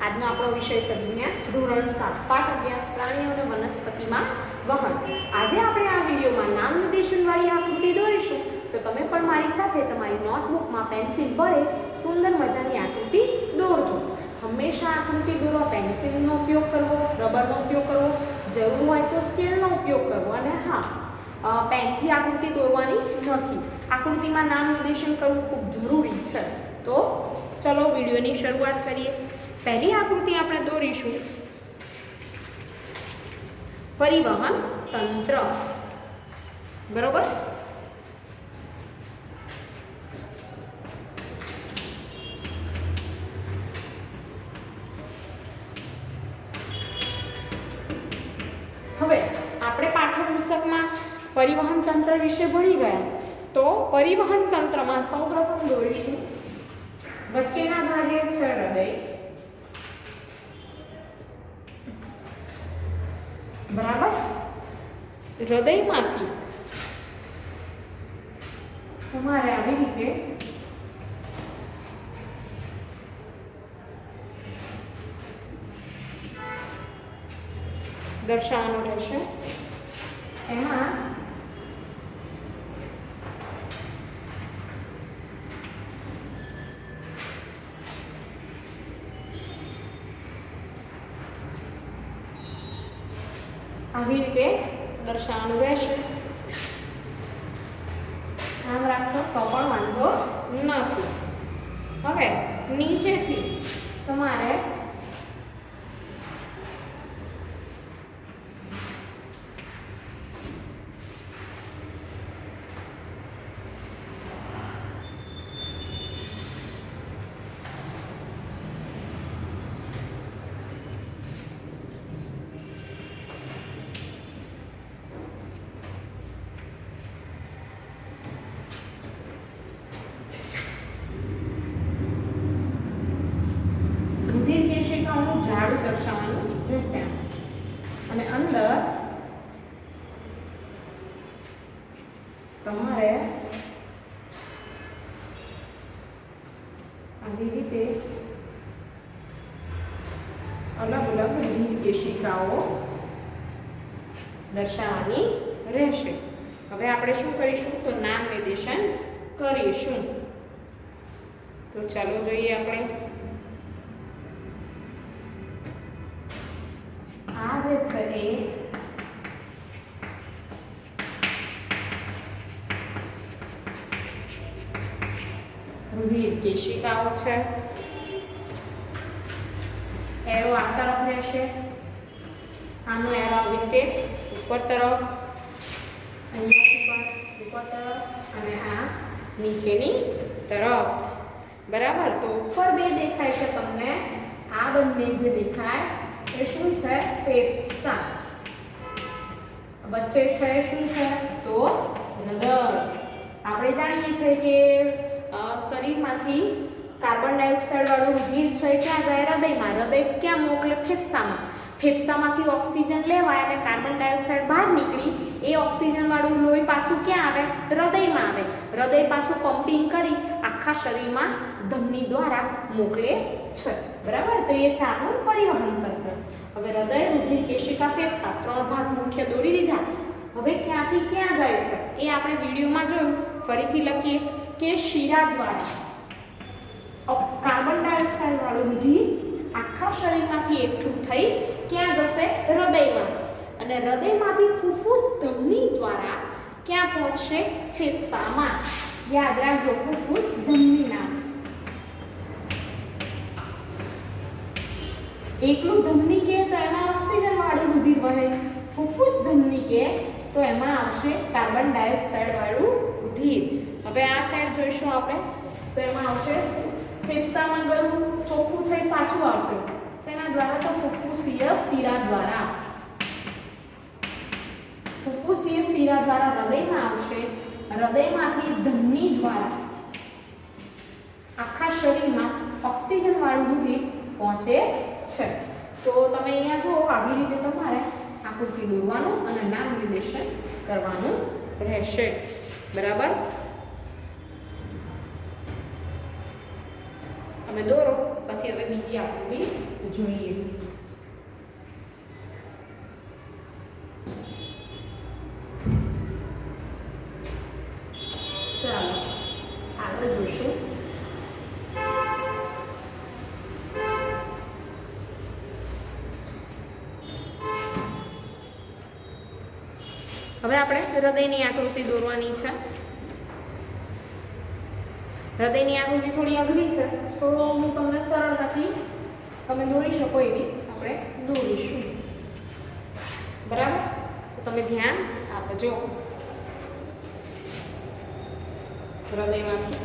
આજનો આપણો વિષય છે વિજ્ઞાન ધોરણ 7 પાઠ 11 પ્રાણીઓ અને વનસ્પતિમાં વહન. આજે આપણે આ વિડીયોમાં નામ નિર્દેશનવાળી આકૃતિ દોરીશું. તો તમે પણ મારી સાથે તમારી નોટબુકમાં પેન્સિલ વડે સુંદર મજાની આકૃતિ દોરજો. હંમેશા આકૃતિ દોરવા પેન્સિલનો ઉપયોગ કરવો, રબરનો ઉપયોગ કરવો, જરૂર હોય તો સ્કેલનો ઉપયોગ કરવો. અને હા, પેનથી આકૃતિ દોરવાની નથી. આકૃતિમાં નામ નિર્દેશન કરવું ખૂબ જરૂરી છે. તો ચલો વિડીયોની શરૂઆત કરીએ. પહેલી આકૃતિ આપણે દોરીશું પરિવહન તંત્ર. બરોબર? હવે આપણે પાઠ્યપુસ્તકમાં પરિવહન તંત્ર વિશે ભણી ગયા. તો પરિવહન તંત્રમાં સૌપ્રથમ દોરીશું વચ્ચેના ભાગે છે હૃદય. બરાબર? હૃદયમાંથી તમારે આવી રીતે દર્શાવવાનું રહેશે. એમાં આવી રીતે દર્શાવવાનું રહેશે. આમ રાખશો તો પણ વાંધો નથી. હવે નીચેથી તમારે ઝાડુ દર્શાવવાનું રહેશે. અને અંદર તમારે આવી રીતે અલગ અલગ રુધિર કેશિકાઓ દર્શાવવાની રહેશે. હવે આપણે શું કરીશું? તો નામ નિર્દેશન કરીશું. તો ચાલો જોઈએ આપણે. આ જે છે એ રુધિર કેશિકાઓ છે. એરો આ તરફ રહેશે, આનો એરો આવી રીતે ઉપર તરફ, અહીંયાથી પણ ઉપર તરફ અને આ નીચેની તરફ. બરાબર? તો ઉપર બે દેખાય છે તમને. આ બંને જે દેખાય એ શું છે? ફેફસા. વચ્ચે છે શું છે? તો હૃદય. આપણે જાણીએ છીએ કે શરીરમાંથી કાર્બન ડાયોક્સાઇડ વાળું રુધિર છે ક્યાં જાય? હૃદયમાં. હૃદય ક્યાં મોકલે? ફેફસામાં. ફેફસામાંથી ઓક્સિજન લેવાય અને કાર્બન ડાયોક્સાઇડ બહાર નીકળી એ ઓક્સિજન વાળું લોહી પાછું ક્યાં આવે? હૃદયમાં આવે. હૃદય પાછું પમ્પિંગ કરી આખા શરીરમાં ધમની દ્વારા મોકલે છે. બરાબર? તો એ છે આપણું પરિવહન તંત્ર. હવે હૃદય, રુધિર કેશિકા, ફેફસા ત્રણ ભાગ મુખ્ય દોરી દીધા. હવે ક્યાંથી ક્યાં જાય છે એ આપણે વિડીયોમાં જોયું. ફરીથી લખીએ કે શિરા દ્વારા કાર્બન ડાયોક્સાઇડ વાળું રુધિર આખા શરીરમાંથી એકઠું થઈ ક્યાં જશે? હૃદયમાં. અને હૃદયમાંથી ફુફુસ ધમની દ્વારા ક્યાં પહોંચશે? ફેફસામાં. યાદ રાખજો, ફુફુસ ધમની નામ. એકલું ધમની કે તો એમાં ઓક્સિજન વાળું રુધિર વહે. ફુફુસ ધમની કે તો એમાં આવશે કાર્બન ડાયોક્સાઇડ વાળું રુધિર. હવે આ સાઈડ જોઈશું આપણે. તો એમાં આવશે ફેફસામાં ગયું, ચોખ્ખું થઈ પાછું આવશે. શેના દ્વારા? તો ફુફુસીય શિરા દ્વારા. ફુફુસીય શિરા દ્વારા હૃદયમાં આવશે. હૃદયમાંથી ધમની દ્વારા આખા શરીરમાં ઓક્સિજન વાળું રુધિર પહોંચે છે. તો તમે અહીંયા જો આવી રીતે તમારે આકૃતિ દોરવાનું અને નામ નિર્દેશન કરવાનું રહેશે. બરાબર? તમે દોરો. પછી હવે બીજી આકૃતિ જોઈએ. ચાલો આગળ જોઈશું. હવે આપણે હૃદયની આકૃતિ દોરવાની છે. હૃદયની આકૃતિ થોડી અઘરી છે, તો હું તમને સરળતાથી તમે દોરી શકો એવી આપણે દોરીશું. બરાબર? તો તમે ધ્યાન આપજો. હૃદયમાંથી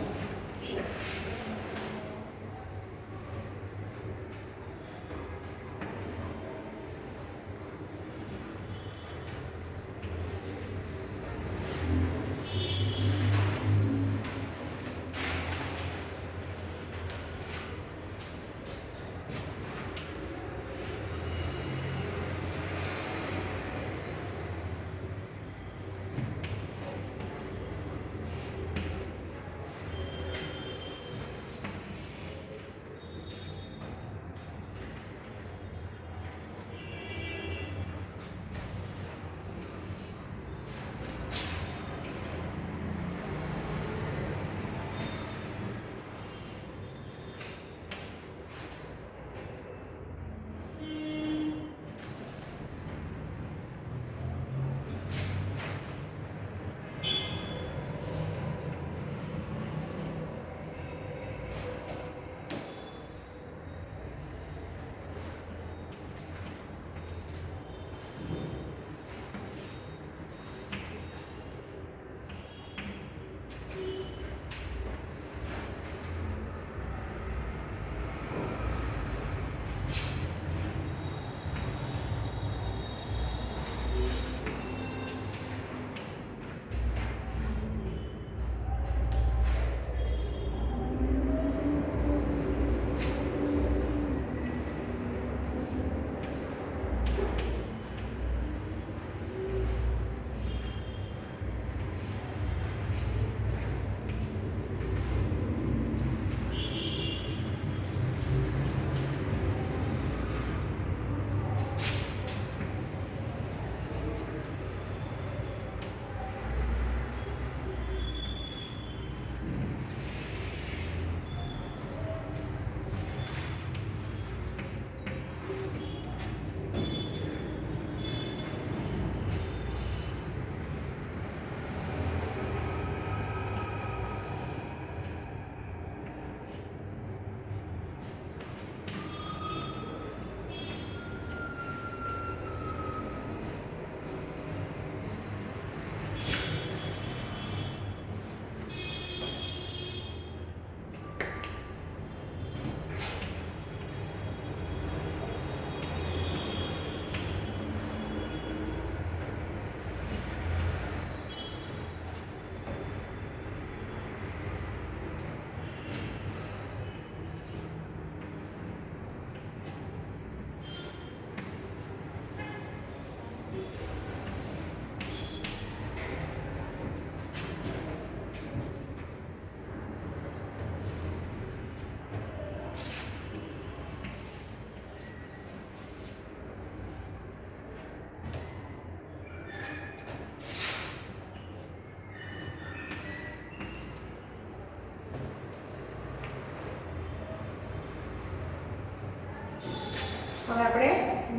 હવે આપણે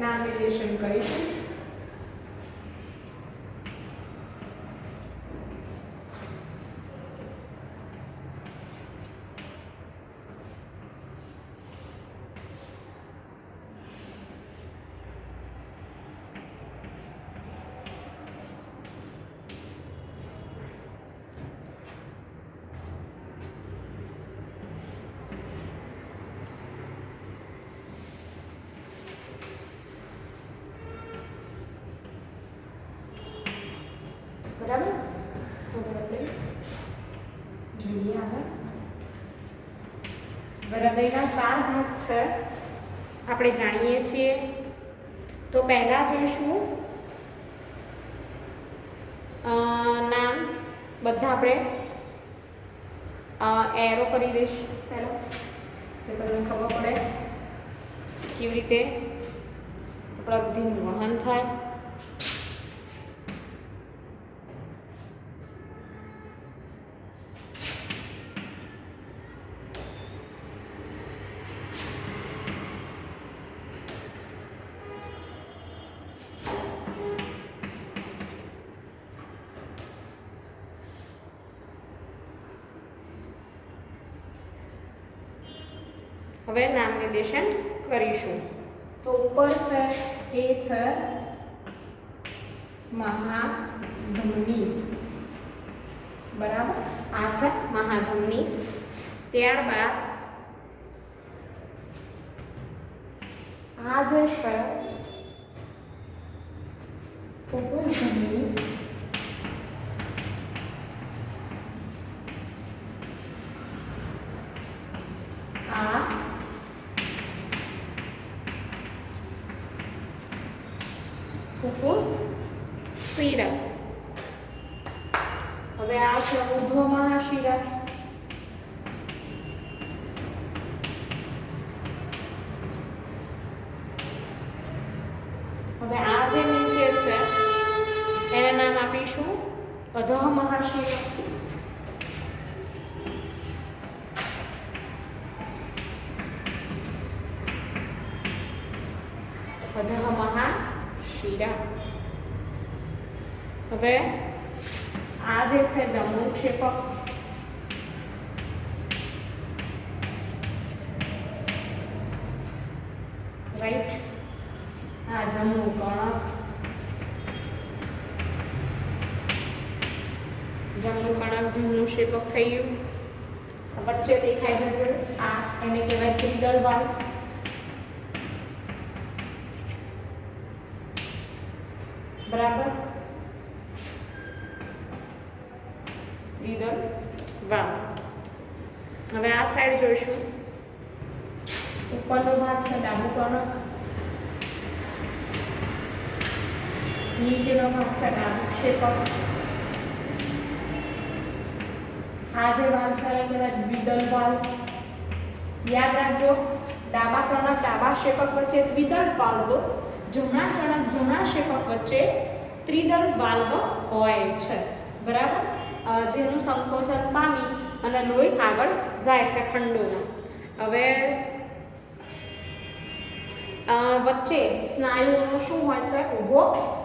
નામ નિર્દેશન કરીશું. બરાબર? તો આપણે જોઈએ આગળ. હૃદયના 4 ભાગ છે આપણે જાણીએ છીએ. તો પહેલા જોઈશું નામ. બધા આપણે એરો કરી દઈશું. પહેલા તો તમને ખબર પડે કેવી રીતે આપણા રુધિરનું વહન થાય. હવે નામ નિર્દેશન કરીશું. તો ઉપર છે એ છે મહાધમની, બરાબર, આ છે મહાધમની. ત્યારબાદ આ જે છે ફુફુસ ધમની, આ ફુફુસ શિરા. હવે આ છે ઉર્ધ્વ મહાશિરા. હવે આ જે નીચે છે એને નામ આપીશું અધઃ મહાશિરા. અધઃ મહાશિરા. હવે આ જે છે જમણું ક્ષેપક. રાઈટ, આ જમણું કણક. જમણું કણક જમણું ક્ષેપક થઈ ગયું. વચ્ચે દેખાય છે આ એને કહેવાય ત્રિદળ વાલ. બરાબર, ત્રિદળ વાલ. હવે આ સાઈડ જોઈશું. ઉપરનો ભાગ છે ડાબુ કણક, નીચેનો ભાગ છે ડાબુ ક્ષેપક. આ જે વાલ છે એ કહેવાય દ્વિદળ વાલ. યાદ રાખજો, ડાબા કણક ડાબા ક્ષેપક વચ્ચે દ્વિદળ વાલ્વ, જમણા કણક જમણા ક્ષેપક વચ્ચે ત્રિદળ વાલ્વ હોય છે. બરાબર, જેનું સંકોચન પામી અને લોહી આગળ જાય છે ખંડોમાં. હવે વચ્ચે સ્નાયુઓનો શું હોય છે? ઊભો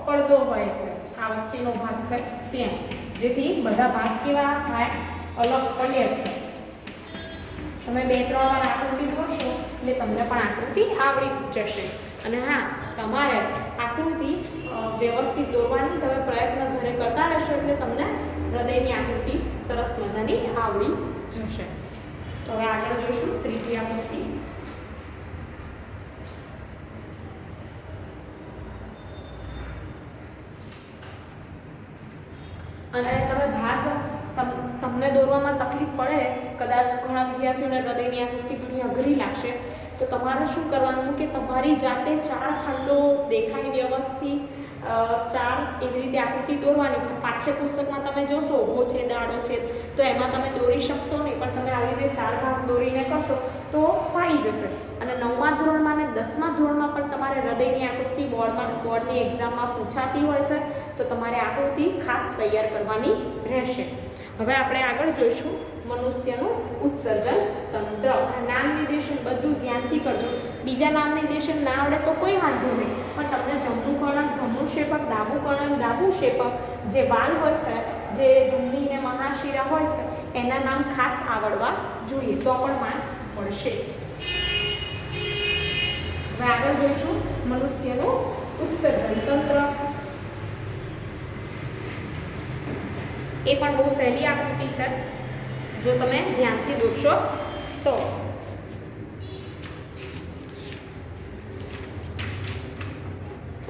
પડદો હોય છે. આ વચ્ચેનો ભાગ છે ત્યાં, જેથી બધા ભાગ કેવા થાય? અલગ પડે છે. તમે 2-3 વાર આકૃતિ દોરશો એટલે તમને પણ આકૃતિ આવડી જશે. અને હા, તમારે આકૃતિ વ્યવસ્થિત દોરવાની તમે પ્રયત્ન ઘરે કરતા રહેશો એટલે તમને હૃદયની આકૃતિ સરસ મજાની આવડી જશે. તો હવે આગળ જોઈશું ત્રીજી આકૃતિ. અને તમે ભાગ તમને દોરવામાં તકલીફ પડે, કદાચ ઘણા વિદ્યાર્થીઓને હૃદયની આકૃતિ ઘણી અઘરી લાગશે, તો તમારે શું કરવાનું કે તમારી જાતે 4 ખંડો દેખાય વ્યવસ્થિત 4 એવી રીતે આકૃતિ દોરવાની છે. પાઠ્યપુસ્તકમાં તમે જોશો ઊભો છે, દાડો છે, તો એમાં તમે દોરી શકશો નહીં, પણ તમે આવી રીતે 4 ભાગ દોરીને કરશો તો ફાઈ જશે. અને 9મા ધોરણમાં અને 10મા ધોરણમાં પણ તમારે હૃદયની આકૃતિ બોર્ડની એક્ઝામમાં પૂછાતી હોય છે, તો તમારે આકૃતિ ખાસ તૈયાર કરવાની રહેશે. હવે આપણે આગળ જોઈશું મનુષ્યનું ઉત્સર્જન તંત્ર. નામ નિર્દેશન બધું ધ્યાનથી કરજો. બીજા નામ નિર્દેશન ના આવડે તો કોઈ વાંધો નહીં, પણ તમને જમણું કણક જમણું ક્ષેપક, ડાબું કણક ડાબું ક્ષેપક, જે વાલ્વ છે, જે ધમની ને મહાશિરા હોય છે, એના નામ ખાસ આવડવા જોઈએ, તો પણ માર્ક્સ મળશે. હવે આગળ જોઈશું મનુષ્યનું ઉત્સર્જન તંત્ર. એ પણ બહુ સહેલી આકૃતિ છે જો તમે ધ્યાનથી દોરશો તો.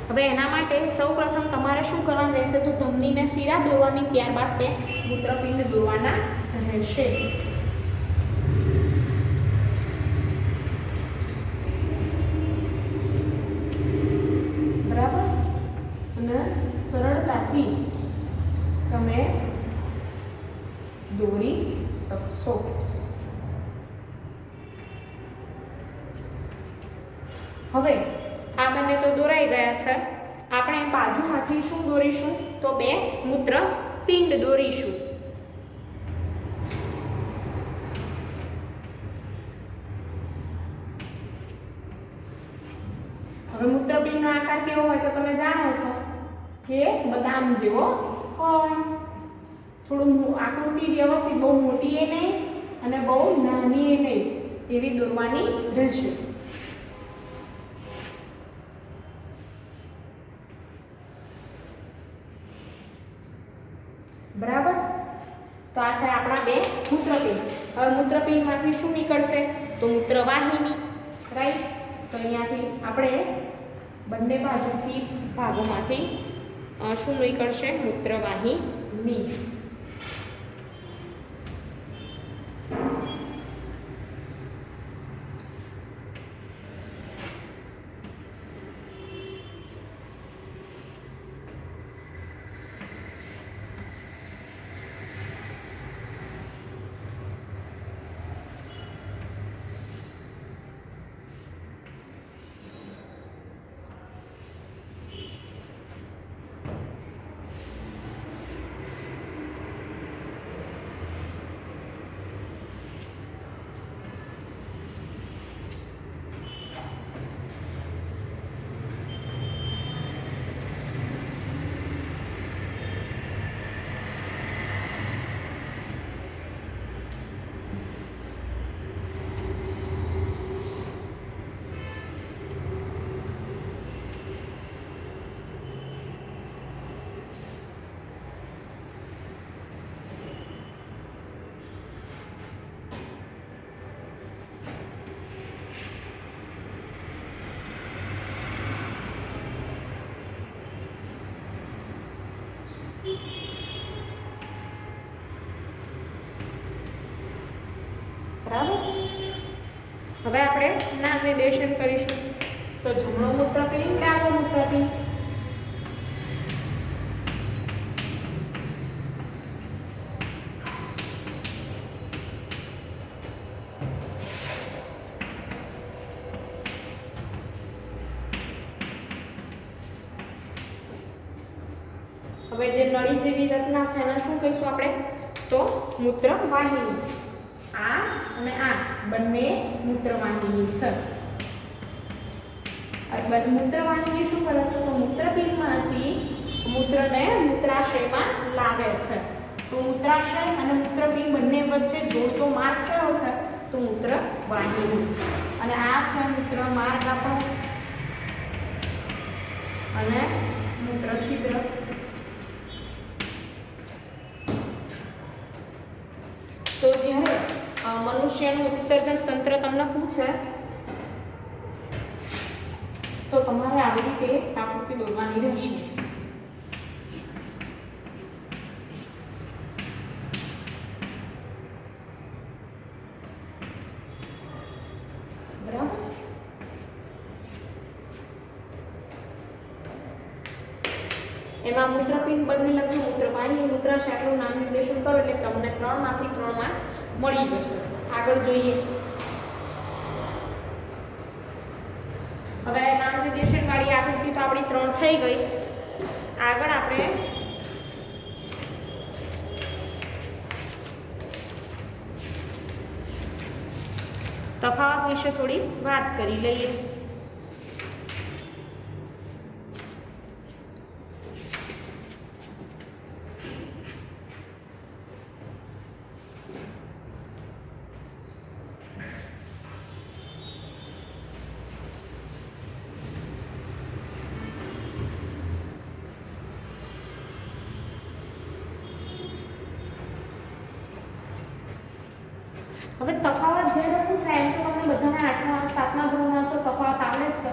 હવે એના માટે સૌપ્રથમ તમારે શું કરવાનું રહેશે? તો ધમનીને શિરા દોરવાની, ત્યારબાદ 2 મૂત્રપિંડ દોરવાના રહેશે. બરાબર, અને સરળતાથી તમે દોરી શકશો. હવે આ બંને તો દોરાઈ ગયા છે, આપણે બાજુમાંથી શું દોરીશું? તો બે મૂત્રપિંડ દોરીશું. હવે મૂત્રપિંડનો આકાર કેવો હોય તો તમે જાણો છો કે બદામ જેવો હોય. થોડું આકૃતિ વ્યવસ્થિત, બહુ મોટી એ નહીં અને બહુ નાની એ નહીં, એવી દોરવાની રહેશે. બરાબર? તો આ થાય આપણા બે મૂત્રપિંડ. હવે મૂત્રપિંડમાંથી શું નીકળશે? તો મૂત્રવાહિની. રાઈટ? તો અહીંયાથી આપણે બંને બાજુથી ભાગોમાંથી શું નીકળશે? મૂત્રવાહિની. બરાબર? હવે આપણે નામ નિર્દેશન કરીશું. તો જમણો મૂત્રપિંડ, ડાબો મૂત્રપિંડ. હવે જે નળી જેવી રચના છે એને શું કહીશું આપણે? તો મૂત્રવાહિની. આ અને આ બંને મૂત્રવાહિની છે. મૂત્રવાહિની શું કરે છે? તો મૂત્રપિંડમાંથી મૂત્રને મૂત્રાશયમાં લાવે છે. તો મૂત્રાશય અને મૂત્રપિંડ બંને વચ્ચે જોડતો માર્ગ કયો છે? તો મૂત્રવાહિની. અને આ છે મૂત્ર માર્ગ આપણો અને મૂત્રછિદ્ર. તો જ્યારે મનુષ્યનું વિસર્જન તંત્ર તમને પૂછે તો તમારે આવી રીતે આકૃતિ દોરવાની રહેશે. બરાબર? એમાં મૂત્રપિંડ બંને લખ્યું, મૂત્રવાહિની, મૂત્રાશય આટલું નામ નિર્દેશન કરો એટલે તમને 3 માંથી 3 માર્ક્સ મળી જશે. આગળ જોઈએ. હવે નામ નિર્દેશન વાળી આકૃતિ તો આપણી 3 થઈ ગઈ. આગળ આપણે તફાવત વિશે થોડી વાત કરી લઈએ. હવે તફાવત જ્યારે પૂછાય એમ તો તમને બધાને 8મા 7મા ધોરણમાં છો તફાવત આવડે જ છે.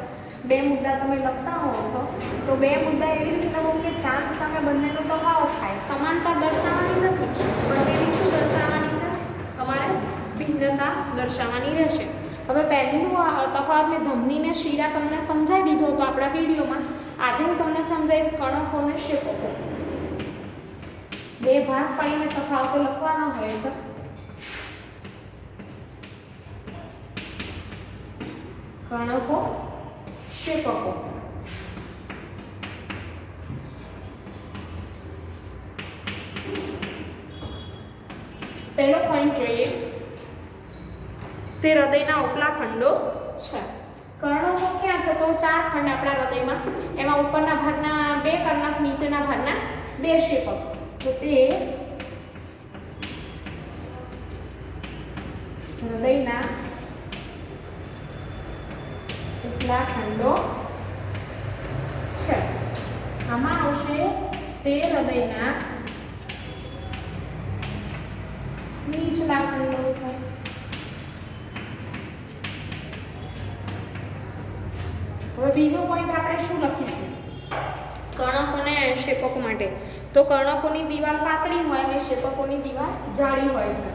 2 મુદ્દા તમે લખતા હોવ છો તો 2 મુદ્દા એવી રીતે લખો કે સામ સામે બંનેનો તફાવત થાય. સમાનતા દર્શાવવાની નથી પણ એવી શું દર્શાવવાની છે? તમારે ભિન્નતા દર્શાવવાની રહેશે. હવે પહેલું તફાવત મેં ધમની ને શીરા તમને સમજાવી દીધો હતો આપણા વિડીયોમાં. આજે હું તમને સમજાવીશ કણકો અને શેપકો. 2 ભાગ પાડીને તફાવતો લખવાના હોય છે. કણકો શેપકો. પહેલો પોઈન્ટ જોઈએ, તે હૃદયના ઉપલા ખંડો છે. કર્ણકો ક્યાં છે? તો 4 ખંડ આપણા હૃદયમાં, એમાં ઉપરના ભાગના 2 કર્ણક, નીચેના ભાગના 2 શેપક. તો તે હૃદયના ઉપલા ખંડો છે. આમાં આવશે તે હૃદયના નીચલા ખંડો છે. હવે બીજો પોઈન્ટ આપણે શું લખીશું કર્ણકો અને શેપકો માટે? તો કર્ણકોની દીવાલ પાતળી હોય અને શેપકોની દીવાલ જાડી હોય છે.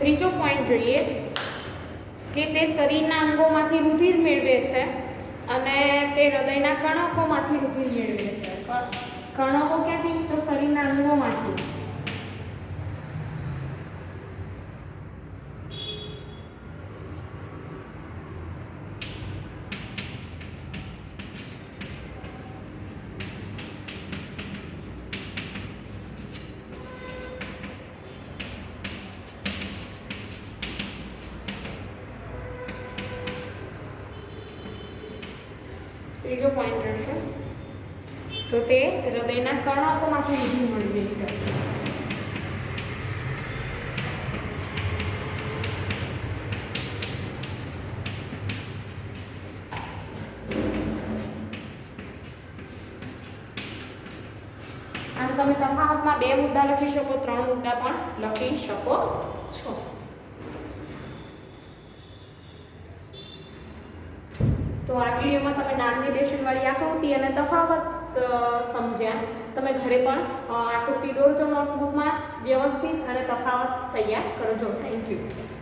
ત્રીજો પોઈન્ટ જોઈએ કે તે શરીરના અંગોમાંથી રુધિર મેળવે છે અને તે હૃદયના કર્ણકોમાંથી રુધિર મેળવે છે. કર્ણકો ક્યાંથી? તો શરીરના અંગોમાંથી. ત્રીજો પોઈન્ટ રહેશે, તો તે હૃદયના કર્ણકોમાંથી રુધિર મેળવે છે. આમ તમે તફાવતમાં 2 મુદ્દા લખી શકો, 3 મુદ્દા પણ લખી શકો છો. તો આ વિડીયોમાં તમે નામ નિર્દેશનવાળી આકૃતિ અને તફાવત સમજ્યા. તમે ઘરે પણ આકૃતિ દોરજો નોટબુકમાં વ્યવસ્થિત અને તફાવત તૈયાર કરજો. Thank you.